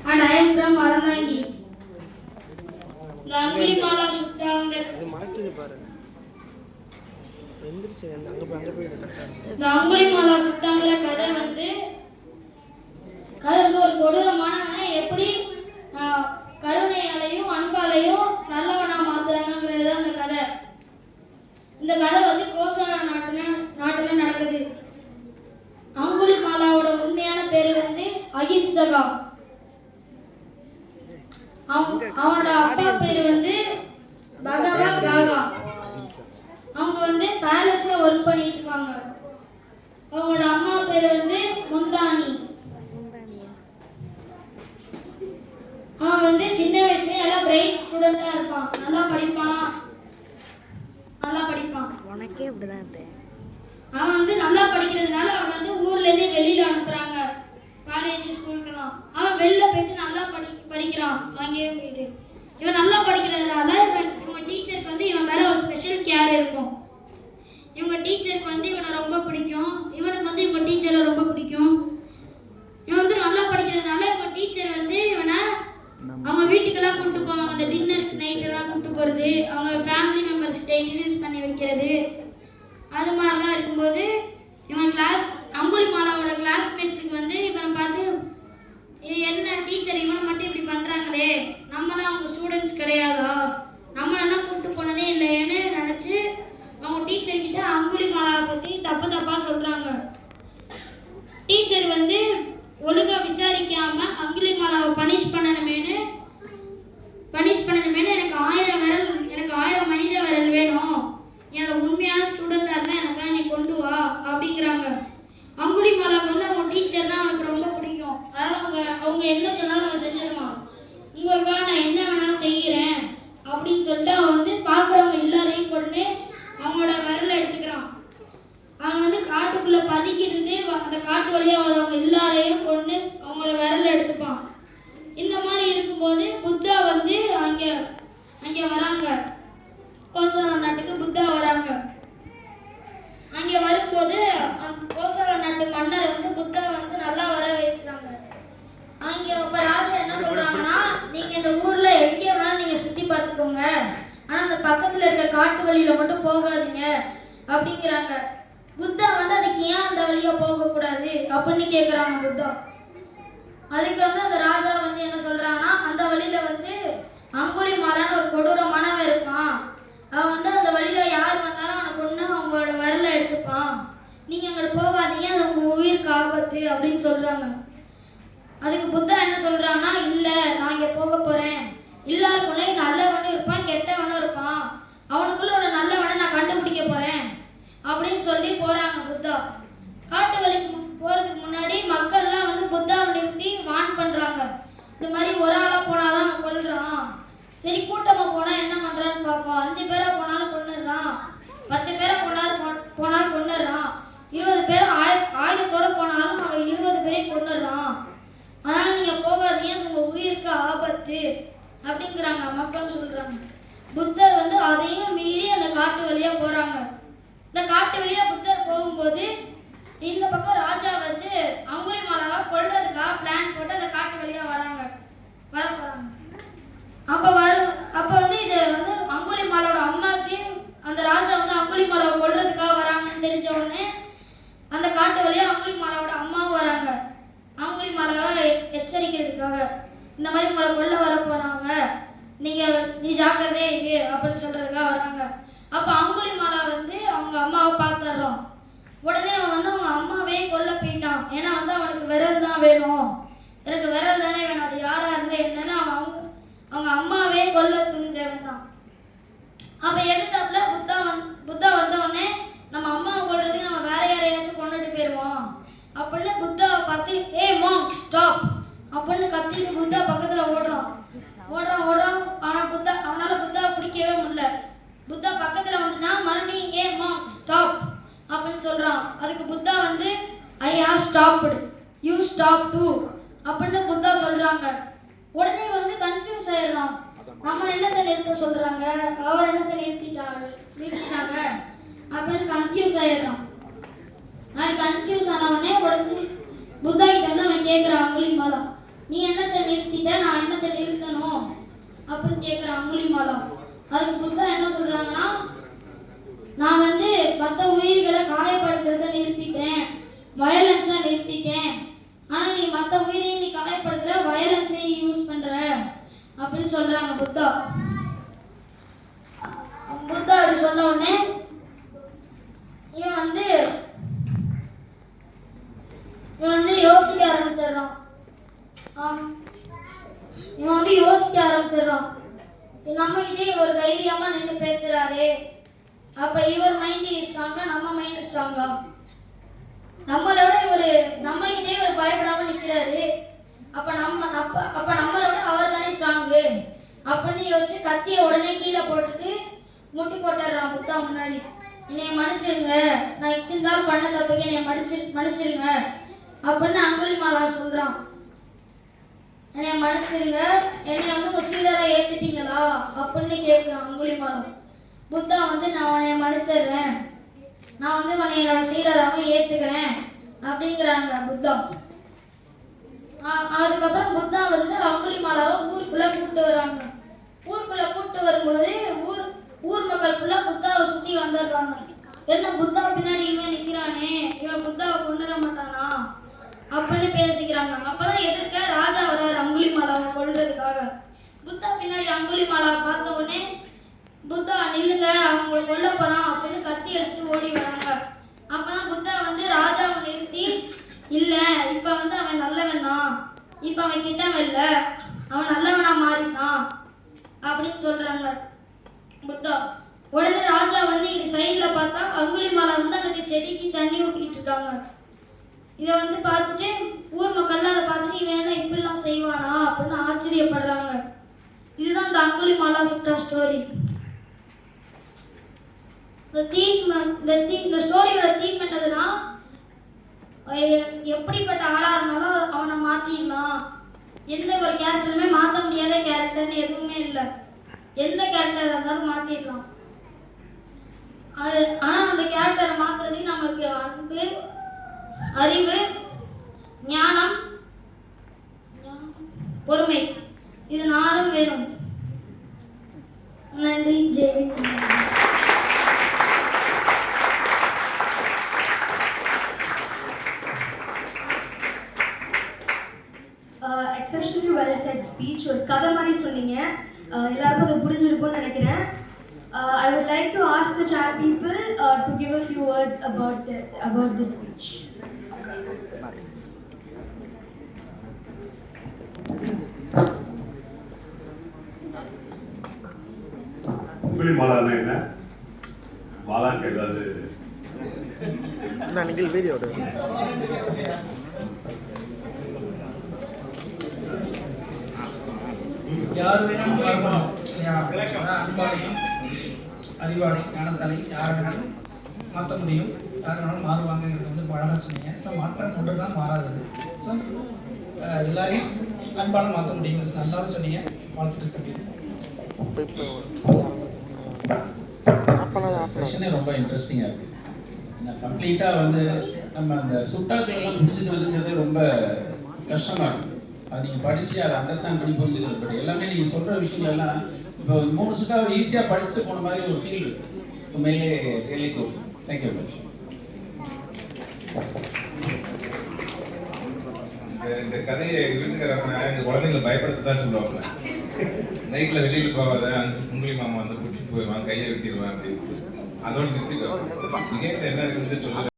and I am from Aranangi. The Angulimala Sutta. The Angulimala Suttaங்கிற கதை வந்து ஒரு கொடூரமானவனை எப்படி கருணையாலையும் அன்பாலையும் நல்லவனா மாத்துறாங்கிறது தான் இந்த கதை. இந்த கதை வந்து கோசார நாட்டுல நடக்குது. அங்குலிமாலாவோட உண்மையான பேரு வந்து அஹிம்சகா. அவனோட அப்பா பேரு வந்து பகவத் காகா. அவங்க வந்து பேலஸ்ல ஒர்க் பண்ணிட்டு இருக்காங்க. அவங்களோட அம்மா பேரு வந்து முந்தானி. அவன் வந்து சின்ன வயசுல நல்லா பிரைட் ஸ்டூடெண்டா இருப்பான். நல்லா படிப்பான். உனக்கே இப்படிதான் இருக்கு. அவன் வந்து நல்லா படிக்கிறதுனால அவன் வந்து ஊர்ல இருந்து வெளியில அனுப்புறாங்க, காலேஜ் ஸ்கூலுக்கெல்லாம். அவன் வெளில போயிட்டு நல்லா படிக்கிறான். அங்கேயே போயிட்டு இவன் நல்லா படிக்கிறதுனால இவங்க டீச்சருக்கு வந்து இவன் மேல ஒரு ஸ்பெஷல் கேர் இருக்கும். இவங்க டீச்சருக்கு வந்து இவனை ரொம்ப பிடிக்கும். இவனுக்கு வந்து இவங்க டீச்சரை ரொம்ப பிடிக்கும். இவன் வந்து நல்லா படிக்கிறதுனால இவங்க டீச்சர் வந்து இவனை அவங்க வீட்டுக்கெல்லாம் கூப்பிட்டு போவாங்க. அந்த டின்னர் நைட் எல்லாம் கூப்பிட்டு போறது, அவங்க ஃபேமிலி மெம்பர்ஸ்கிட்ட இன்ட்ரடியூஸ் பண்ணி வைக்கிறது, அது மாதிரிலாம் இருக்கும்போது இவன் அங்குலிமாலாவோட கிளாஸ்மேட்ஸுக்கு வந்து இவனை பார்த்து என்ன டீச்சர் இவனை மட்டும் இப்படி பண்றாங்களே, நம்மளாம் அவங்க ஸ்டூடெண்ட்ஸ் கிடையாதா, நம்மளெல்லாம் கூப்பிட்டு போனதே இல்லைன்னு நினைச்சு அவங்க டீச்சர் கிட்ட அங்குலிமாலாவை பத்தி தப்பா சொல்றாங்க. டீச்சர் வந்து ஒழுங்கா விசாரிக்காம அங்குலிமாலாவை பனிஷ் பண்ணணுமேனு எனக்கு 1000 மனித விரல் வேணும், என்னோட உண்மையான ஸ்டூடெண்டா இருந்தா எனக்காக நீ கொண்டு வா அப்படிங்கிறாங்க. அங்குலிமாலாவுக்கு வந்து அவங்க டீச்சர் தான் அவனுக்கு ரொம்ப பிடிக்கும். அதனால அவங்க என்ன சொன்னாலும் அவன் செஞ்சிருவான். உங்களுக்காக நான் என்ன வேணாலும் செய்கிறேன் அப்படின்னு சொல்லிட்டு அவன் வந்து பார்க்குறவங்க எல்லாரையும் கொண்டு அவங்களோட விரலை எடுத்துக்கிறான். அவன் வந்து காட்டுக்குள்ள பதுங்கி இருந்து அந்த காட்டு வழியா வரவங்க எல்லாரையும் கொண்டு அவங்களோட விரலை எடுத்துப்பான். இந்த மாதிரி இருக்கும்போது புத்தா வந்து அங்க வராங்க. கோசார நாட்டுக்கு புத்தா வராங்க. அங்க வரும்போது கோசார நாட்டு மன்னர் வந்து புத்தா வந்து நல்லா வர வைக்கிறாங்க. அங்க இப்ப ராஜா என்ன சொல்றாங்கன்னா, நீங்க இந்த ஊர்ல எங்க வேணாலும் நீங்க சுத்தி பார்த்துக்கோங்க, ஆனா அந்த பக்கத்துல இருக்க காட்டு வழியில மட்டும் போகாதீங்க அப்படிங்கிறாங்க. புத்தா வந்து அதுக்கு ஏன் அந்த வழியா போக கூடாது அப்படின்னு கேக்குறாங்க புத்தா. அதுக்கு வந்து அந்த ராஜா வந்து என்ன சொல்றாங்கன்னா, அந்த வழியில வந்து அங்குலிமாலான்னு ஒரு கொடூரமானவன் இருப்பான். அவன் வந்து அந்த வழியா யார் வந்தாலும் அவனை கொண்டு அவங்களோட விரலை எடுத்துப்பான், நீங்க அங்க போகாதீங்க, அது உங்க உயிருக்கு ஆபத்து அப்படின்னு சொல்றாங்க. அதுக்கு புத்தா என்ன சொல்றாங்கன்னா, இல்ல நான் இங்க போக போறேன், எல்லாருக்குள்ளே நல்லவனும் இருப்பான் கெட்டவனும் இருப்பான், அவனுக்குள்ள ஒரு நல்லவனை நான் கண்டுபிடிக்க போறேன் அப்படின்னு சொல்லி போறாங்க புத்தா. காட்டு வழிக்கு போறதுக்கு முன்னாடி மக்கள்லாம் வந்து புத்தாவை நிறுத்தி வான் பண்றாங்க. இந்த மாதிரி ஒரு ஆளா போனாதான் அவன் கொல்றான், சரி கூட்டமா போனா என்ன பண்றான்னு பார்ப்போம், 5 பேரா போனாலும் கொன்னுடுறான், 10 பேரா போனாலும் கொன்னுடுறான், 20 பேர் ஆயுதத்தோட போனாலும் அவன் 20 பேரையும் கொன்னுடுறான், அதனால நீங்க போகாதீங்க, உங்க உயிருக்கு ஆபத்து அப்படிங்கிறாங்க மக்கள் சொல்றாங்க. புத்தர் வந்து அதையும் மீறி அந்த காட்டு வழியா போறாங்க. இந்த காட்டு வழியா புத்தர் போகும்போது இந்த பக்கம் ராஜா வந்து அங்குலிமாலாவை கொல்றதுக்காக பிளான் போட்டு அந்த காட்டு வழியா வர போறாங்க. அப்ப வந்து இது வந்து அங்குலிமாலாவோட அம்மாக்கு அந்த ராஜா வந்து அங்குலிமாலாவை கொல்றதுக்காக வராங்கன்னு தெரிஞ்ச உடனே அந்த காட்டு வழியா அங்குலிமாலாவோட அம்மாவும் வராங்க. அங்குலிமாலாவை எச்சரிக்கிறதுக்காக, இந்த மாதிரி உங்களை கொல்ல வர போறாங்க, நீ ஜாக்கிரதையா இரு அப்படின்னு சொல்றதுக்காக வராங்க. அப்ப அங்குலிமாலா வந்து அவங்க அம்மாவை பார்த்துடுறோம். உடனே அவன் வந்து அவங்க அம்மாவே கொல்ல போயிட்டான். ஏன்னா வந்து அவனுக்கு விரல் தான் வேணும், எனக்கு விரல் தானே வேணும், அது யாரா இருந்தா என்னன்னு அவங்க அம்மாவே கொல்ல துணிஞ்சவன் தான். அப்ப எதிர்த்தாப்புல புத்தா வந்த உடனே நம்ம அம்மாவை கொல்றதுக்கு நம்ம வேற யாரையாச்சும் கொண்டுட்டு போயிடுவோம் அப்படின்னு புத்தாவை பார்த்து மாங்க் ஸ்டாப் அப்படின்னு கத்திட்டு புத்தா பக்கத்துல ஓடுறான். அவனால புத்தாவை பிடிக்கவே முடியல. புத்தா பக்கத்துல வந்துனா மறுபடியும் மாங்க் ஸ்டாப் அப்படின்னு சொல்றான். அதுக்கு புத்தா வந்து I have stopped, you stop too அப்படின்னு புத்தா சொல்றாங்க. உடனே வந்து கன்ஃபியூஸ் ஆயிடுறான். நம்ம என்னத்தை நிறுத்த சொல்றாங்க, அவர் என்னத்தை நிறுத்திட்டாங்க அப்படின்னு கன்ஃபியூஸ் ஆயிடுறான். அது கன்ஃபியூஸ் ஆனவனே உடனே புத்தா கிட்ட வந்து அவன் கேட்குறான், அங்குலிமாலா நீ என்னத்தை நிறுத்திட்ட, நான் என்னத்தை நிறுத்தணும் அப்படின்னு கேட்குறான் அங்குலிமாலா. அதுக்கு புத்தா என்ன சொல்றாங்கன்னா, நான் வந்து மற்ற உயிர்களை காயப்படுத்துறத நிறுத்திட்டேன், வயலன்ஸா நிறுத்திட்டேன். ஆனா நீ மற்ற உயிரையும் நீ காயப்படுத்துற, வயலன்ஸையும் நீ யூஸ் பண்ற அப்படின்னு சொல்றாங்க புத்தா. புத்தா அப்படி சொன்ன உடனே இவன் வந்து யோசிக்க ஆரம்பிச்சிடறான். நம்ம கிட்டே ஒரு தைரியமா நின்று பேசுறாரு. அப்ப இவர் மைண்ட் ஸ்ட்ராங்கா, நம்ம மைண்ட் ஸ்ட்ராங்கா? நம்மளோட நம்ம கிட்டே இவர் பயப்படாம நிக்கிறாரு. அப்ப நம்மளோட அவர் தானே ஸ்ட்ராங்கு அப்படின்னு யோசிச்சு கத்திய உடனே கீழே போட்டுட்டு முட்டி போட்டுறான் புத்தா முன்னாடி. என்னை மன்னிச்சிருங்க, நான் இத்தனை நாள் பண்ண தப்புக்கு என்னை மன்னிச்சிருங்க அப்படின்னு அங்குலிமாலா சொல்றான். என்னை மன்னிச்சிருங்க, என்னை உங்க சீடரா ஏத்துப்பீங்களா அப்படின்னு கேட்கிறான் அங்குலிமாலா. புத்தா நான் உன்னை மன்னிச்சிடுறேன், நான் உன்னை என்னோட சீடராகவும் ஏத்துக்கிறேன் அப்படிங்கிறாங்க புத்தா. அதுக்கப்புறம் புத்தா அங்குலிமாலாவை ஊருக்குள்ள கூப்பிட்டு வராங்க. ஊருக்குள்ள கூப்பிட்டு வரும்போது ஊர் மக்கள் ஃபுல்லா புத்தாவை சுத்தி வந்துடுறாங்க. என்ன புத்தா பின்னாடி இவன் நிக்கிறானே, இவன் புத்தாவை கொண்டுட மாட்டானா அப்படின்னு பேசிக்கிறாங்க. அப்பதான் எதிர்க்க ராஜா வர்றாரு அங்குலிமாலாவை கொல்றதுக்காக. புத்தா பின்னாடி அங்குலிமாலாவை பார்த்த உடனே புத்தா நில்லுங்க, அவங்களை கொல்ல போறான் அப்படின்னு கத்தி எடுத்துட்டு ஓடி வராங்க. அப்பதான் புத்தா ராஜாவை நிறுத்தி, இல்ல இப்ப அவன் நல்லவன் தான், இப்ப அவன் கிட்டவன் இல்ல, அவன் நல்லவனா மாறிட்டான் அப்படின்னு சொல்றாங்க புத்தா. உடனே ராஜா இப்படி சைட்ல பார்த்தா அங்குலிமாலா அங்கிட்ட செடிக்கு தண்ணி ஊத்திட்டு இருக்காங்க. இதை பார்த்துட்டு ஊர் மக்கள்லாம் அதை பார்த்துட்டு இவன் என்ன இப்படிலாம் செய்வானா அப்படின்னு ஆச்சரியப்படுறாங்க. இதுதான் இந்த அங்குலிமாலா சுட்டா ஸ்டோரி. இந்த ஸ்டோரியோட தீம் என்னதுன்னா, எப்படிப்பட்ட ஆளா இருந்தாலும் அவனை மாத்திடலாம். எந்த ஒரு கேரக்டருமே மாற்ற முடியாத கேரக்டர்னு எதுவுமே இல்லை. எந்த கேரக்டர் இருந்தாலும் மாத்திடலாம். ஆனா அந்த கேரக்டரை மாத்துறதுக்கு நமக்கு அன்பு, அறிவு, ஞானம், பொறுமை, இது நானும் வேணும். நன்றி. Jai. Exceptionally well said speech. ஒரு கதை மாதிரி சொன்னீங்க, எல்லாருக்கும் அது புரிஞ்சிருக்கும்னு நினைக்கிறேன். I would like to ask the chat people to give a few words about this speech. அங்குலிமாலான்னா என்ன? மாலாக்கு ஏதாவது வீடியோ யார் வேணாலும் பார்க்கணும். அன்பாலையும் அறிவாளி ஞானத்தாலை யார் வேணாலும் மாற்ற முடியும், யார் வேணாலும் மாறுவாங்கிறது பழக சொன்னீங்க. ஸோ மாற்றம் ஒன்று தான் மாறாதது. ஸோ எல்லாரையும் அன்பாலும் மாற்ற முடியுங்கிறது நல்லா சொன்னீங்க. வாழ்த்துட்டு கட்டியிருக்கோம். செஷனே ரொம்ப இன்ட்ரெஸ்டிங்காக இருக்குது. இந்த கம்ப்ளீட்டாக நம்ம அந்த சுட்டாக்களெல்லாம் புரிஞ்சுக்கிறதுங்கிறது ரொம்ப கஷ்டமாக இருக்குது. அது நீங்கள் படித்து அதை அண்டர்ஸ்டாண்ட் பண்ணி புரிஞ்சுக்கிறது. பட் எல்லாமே நீங்கள் சொல்கிற விஷயங்கள் எல்லாம் இப்போ 3 சுட்டாவை ஈஸியாக படிச்சுட்டு போன மாதிரி ஒரு ஃபீல் இருக்குது. உண்மையிலே really good. Thank you very much. இந்த கதையை வீட்டுக்காரப்ப இந்த குழந்தைங்களை பயப்படுத்த தான் சொல்லுவாங்க. நைட்டில் வெளியில் போகாத, அங்குலி மாமா பிடிச்சிட்டு போயிடுவான், கையை வெட்டிடுவான் அப்படின்னு. அதோடு நிறுத்திடுவாங்க. இதே என்ன இருக்குன்னு சொல்லல.